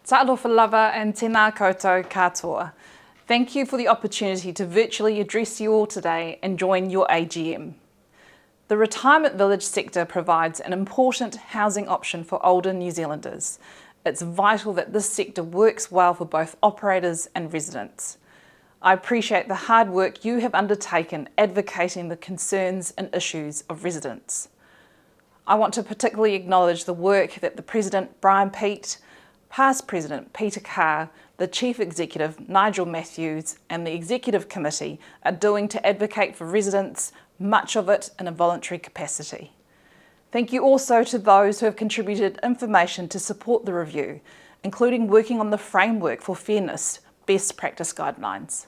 Ta'alofa lava and tēnā koutou katoa. Thank you for the opportunity to virtually address you all today and join your AGM. The retirement village sector provides an important housing option for older New Zealanders. It's vital that this sector works well for both operators and residents. I appreciate the hard work you have undertaken advocating the concerns and issues of residents. I want to particularly acknowledge the work that the President Brian Peat, past President Peter Carr, the Chief Executive Nigel Matthews and the Executive Committee are doing to advocate for residents, much of it in a voluntary capacity. Thank you also to those who have contributed information to support the review, including working on the framework for fairness, best practice guidelines.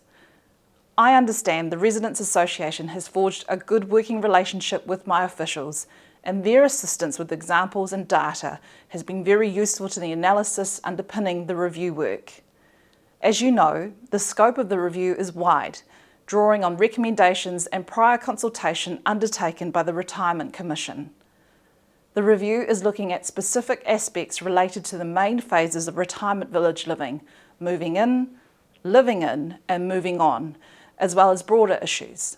I understand the Residents Association has forged a good working relationship with my officials, and their assistance with examples and data has been very useful to the analysis underpinning the review work. As you know, the scope of the review is wide, drawing on recommendations and prior consultation undertaken by the Retirement Commission. The review is looking at specific aspects related to the main phases of retirement village living, moving in, living in, and moving on, as well as broader issues.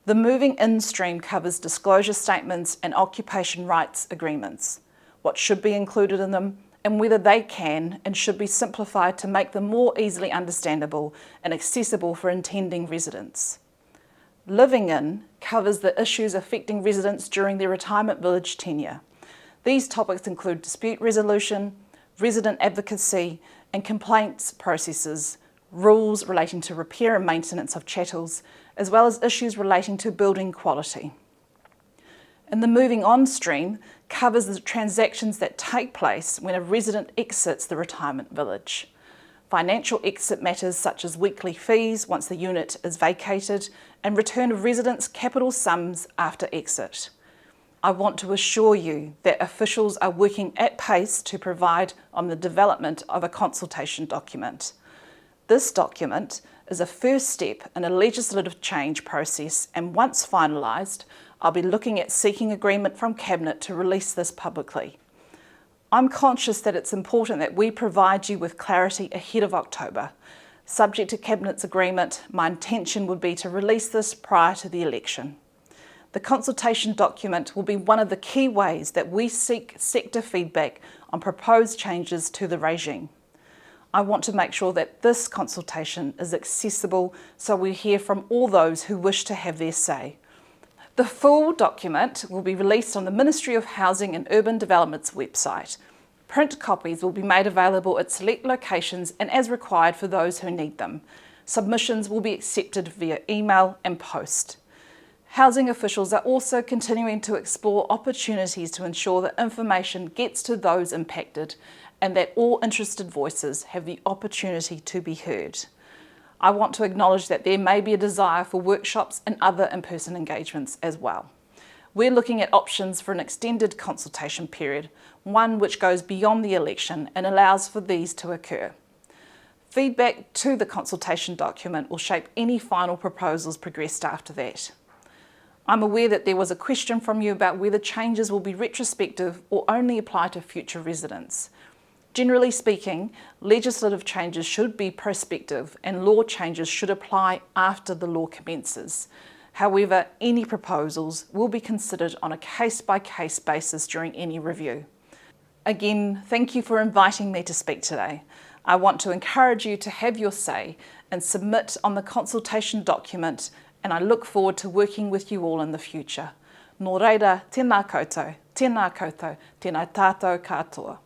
The moving in stream covers disclosure statements and occupation rights agreements, what should be included in them, and whether they can and should be simplified to make them more easily understandable and accessible for intending residents. Living in covers the issues affecting residents during their retirement village tenure. These topics include dispute resolution, resident advocacy, and complaints processes, rules relating to repair and maintenance of chattels, as well as issues relating to building quality. And the moving on stream covers the transactions that take place when a resident exits the retirement village. Financial exit matters such as weekly fees once the unit is vacated and return of residents' capital sums after exit. I want to assure you that officials are working at pace to provide on the development of a consultation document. This document is a first step in a legislative change process, and once finalised, I'll be looking at seeking agreement from Cabinet to release this publicly. I'm conscious that it's important that we provide you with clarity ahead of October. Subject to Cabinet's agreement, my intention would be to release this prior to the election. The consultation document will be one of the key ways that we seek sector feedback on proposed changes to the regime. I want to make sure that this consultation is accessible so we hear from all those who wish to have their say. The full document will be released on the Ministry of Housing and Urban Development's website. Print copies will be made available at select locations and as required for those who need them. Submissions will be accepted via email and post. Housing officials are also continuing to explore opportunities to ensure that information gets to those impacted and that all interested voices have the opportunity to be heard. I want to acknowledge that there may be a desire for workshops and other in-person engagements as well. We're looking at options for an extended consultation period, one which goes beyond the election and allows for these to occur. Feedback to the consultation document will shape any final proposals progressed after that. I'm aware that there was a question from you about whether changes will be retrospective or only apply to future residents. Generally speaking, legislative changes should be prospective and law changes should apply after the law commences. However, any proposals will be considered on a case-by-case basis during any review. Again, thank you for inviting me to speak today. I want to encourage you to have your say and submit on the consultation document, and I look forward to working with you all in the future. Nō reira, tēnā koutou, tēnā tātou katoa.